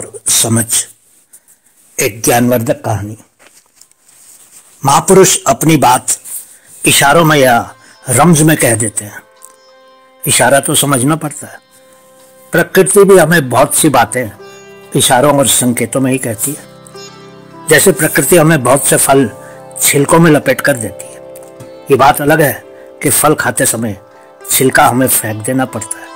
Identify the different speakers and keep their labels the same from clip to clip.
Speaker 1: और समझ। एक ज्ञानवर्धक कहानी। महापुरुष अपनी बात इशारों में या रम्ज में कह देते हैं। इशारा तो समझना पड़ता है। प्रकृति भी हमें बहुत सी बातें इशारों और संकेतों में ही कहती है। जैसे प्रकृति हमें बहुत से फल छिलकों में लपेट कर देती है। ये बात अलग है कि फल खाते समय छिलका हमें फेंक देना पड़ता है।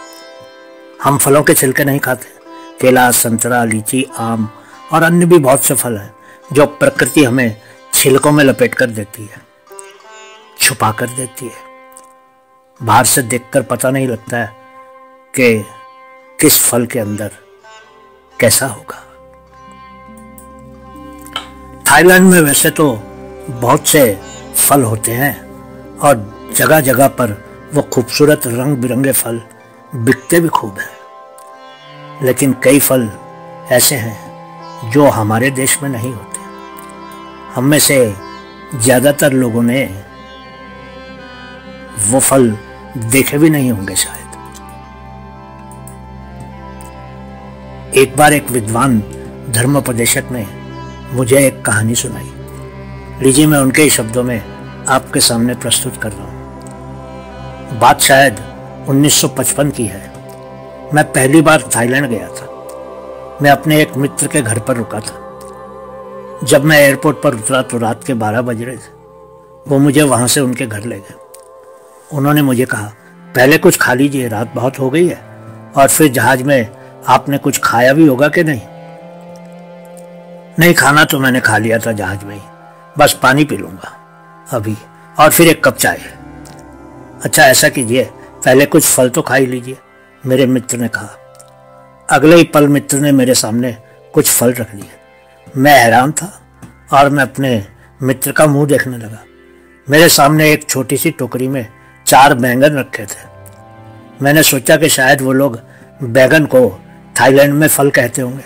Speaker 1: हम फलों के छिलके नहीं खाते। केला, संतरा, लीची, आम और अन्य भी बहुत से फल हैं जो प्रकृति हमें छिलकों में लपेट कर देती है, छुपा कर देती है। बाहर से देखकर पता नहीं लगता है कि किस फल के अंदर कैसा होगा। थाईलैंड में वैसे तो बहुत से फल होते हैं और जगह जगह पर वो खूबसूरत रंग बिरंगे फल बिकते भी खूब हैं, लेकिन कई फल ऐसे हैं जो हमारे देश में नहीं होते। हम में से ज्यादातर लोगों ने वो फल देखे भी नहीं होंगे शायद। एक बार एक विद्वान धर्मोपदेशक ने मुझे एक कहानी सुनाई। लीजिए मैं उनके शब्दों में आपके सामने प्रस्तुत कर रहा हूं। बात शायद 1955 की है। मैं पहली बार थाईलैंड गया था। मैं अपने एक मित्र के घर पर रुका था। जब मैं एयरपोर्ट पर उतरा तो रात के 12 बज रहे थे। वो मुझे वहां से उनके घर ले गए। उन्होंने मुझे कहा, पहले कुछ खा लीजिए, रात बहुत हो गई है, और फिर जहाज में आपने कुछ खाया भी होगा कि नहीं। नहीं, खाना तो मैंने खा लिया था जहाज में ही, बस पानी पी लूंगा अभी, और फिर एक कप चाय। अच्छा ऐसा कीजिए, पहले कुछ फल तो खा ही लीजिए, मेरे मित्र ने कहा। अगले ही पल मित्र ने मेरे सामने कुछ फल रख दिए। मैं हैरान था और मैं अपने मित्र का मुंह देखने लगा। मेरे सामने एक छोटी सी टोकरी में 4 बैंगन रखे थे। मैंने सोचा कि शायद वो लोग बैंगन को थाईलैंड में फल कहते होंगे।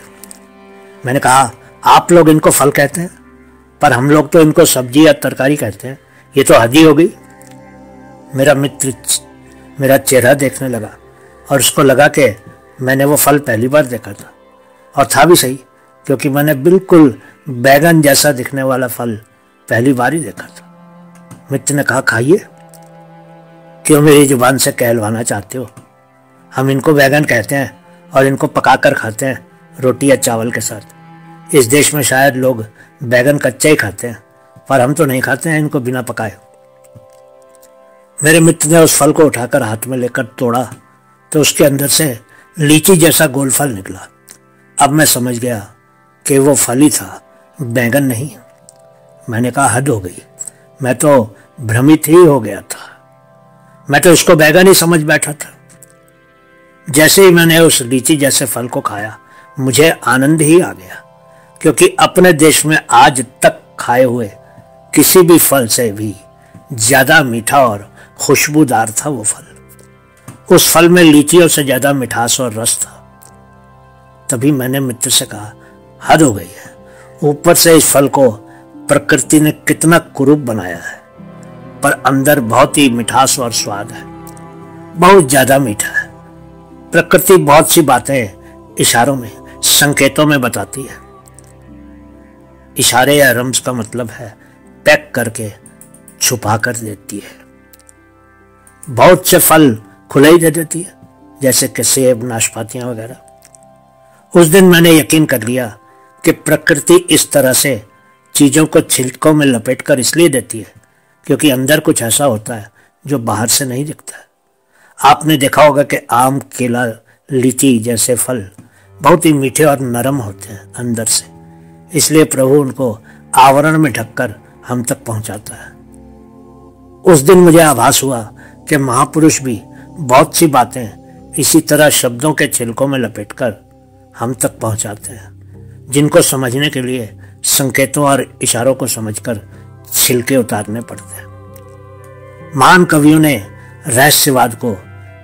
Speaker 1: मैंने कहा, आप लोग इनको फल कहते हैं, पर हम लोग तो इनको सब्जी या तरकारी कहते हैं। ये तो हद ही हो गई। मेरा मित्र मेरा चेहरा देखने लगा और उसको लगा कि मैंने वो फल पहली बार देखा था, और था भी सही, क्योंकि मैंने बिल्कुल बैगन जैसा दिखने वाला फल पहली बार ही देखा था। मित्र ने कहा, खाइए। क्यों मेरी जुबान से कहलवाना चाहते हो? हम इनको बैगन कहते हैं और इनको पकाकर खाते हैं रोटी या चावल के साथ। इस देश में शायद लोग बैगन कच्चा ही खाते हैं, पर हम तो नहीं खाते हैं इनको बिना पकाए। मेरे मित्र ने उस फल को उठाकर हाथ में लेकर तोड़ा तो उसके अंदर से लीची जैसा गोल फल निकला। अब मैं समझ गया कि वो फल ही था, बैंगन नहीं। मैंने कहा, हद हो गई, मैं तो भ्रमित ही हो गया था। मैं तो इसको बैंगन ही समझ बैठा था। जैसे ही मैंने उस लीची जैसे फल को खाया, मुझे आनंद ही आ गया, क्योंकि अपने देश में आज तक खाए हुए किसी भी फल से भी ज्यादा मीठा और खुशबूदार था वो फल। उस फल में लीचियों से ज्यादा मिठास और रस था। तभी मैंने मित्र से कहा, हद हो गई है। ऊपर से इस फल को प्रकृति ने कितना कुरूप बनाया है, पर अंदर बहुत ही मिठास और स्वाद है, बहुत ज्यादा मीठा है। प्रकृति बहुत सी बातें इशारों में, संकेतों में बताती है। इशारे या रम्ज का मतलब है पैक करके छुपा कर देती है। बहुत से फल खुले ही दे देती है, जैसे कि सेब, नाशपातियां वगैरह। उस दिन मैंने यकीन कर लिया कि प्रकृति इस तरह से चीजों को छिलकों में लपेट कर इसलिए देती है क्योंकि अंदर कुछ ऐसा होता है जो बाहर से नहीं दिखता है। आपने देखा होगा कि आम, केला, लीची जैसे फल बहुत ही मीठे और नरम होते हैं अंदर से, इसलिए प्रभु उनको आवरण में ढककर हम तक पहुंचाता है। उस दिन मुझे आभास हुआ कि महापुरुष भी बहुत सी बातें इसी तरह शब्दों के छिलकों में लपेटकर हम तक पहुंचाते हैं, जिनको समझने के लिए संकेतों और इशारों को समझकर छिलके उतारने पड़ते हैं। महान कवियों ने रहस्यवाद को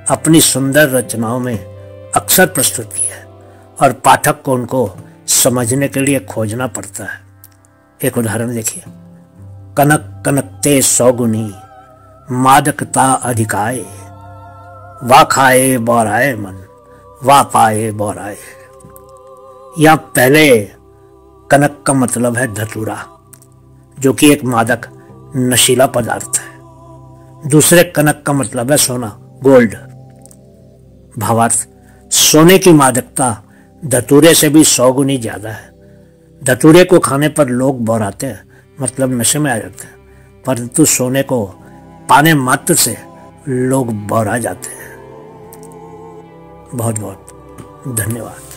Speaker 1: अपनी सुंदर रचनाओं में अक्सर प्रस्तुत किया है और पाठक को उनको समझने के लिए खोजना पड़ता है। एक उदाहरण देखिए। कनक कनकते सौगुनी मादकता अधिकाए, वा खाए बौराए मन, वा पाए बौराए। या पहले कनक का मतलब है धतूरा, जो कि एक मादक नशीला पदार्थ है। दूसरे कनक का मतलब है सोना, गोल्ड। भावार्थ, सोने की मादकता धतूरे से भी 100 गुनी ज्यादा है। धतूरे को खाने पर लोग बौराते हैं, मतलब नशे में आ जाते हैं, परंतु सोने को पाने मात्र से लोग बौरा जाते हैं। बहुत बहुत धन्यवाद।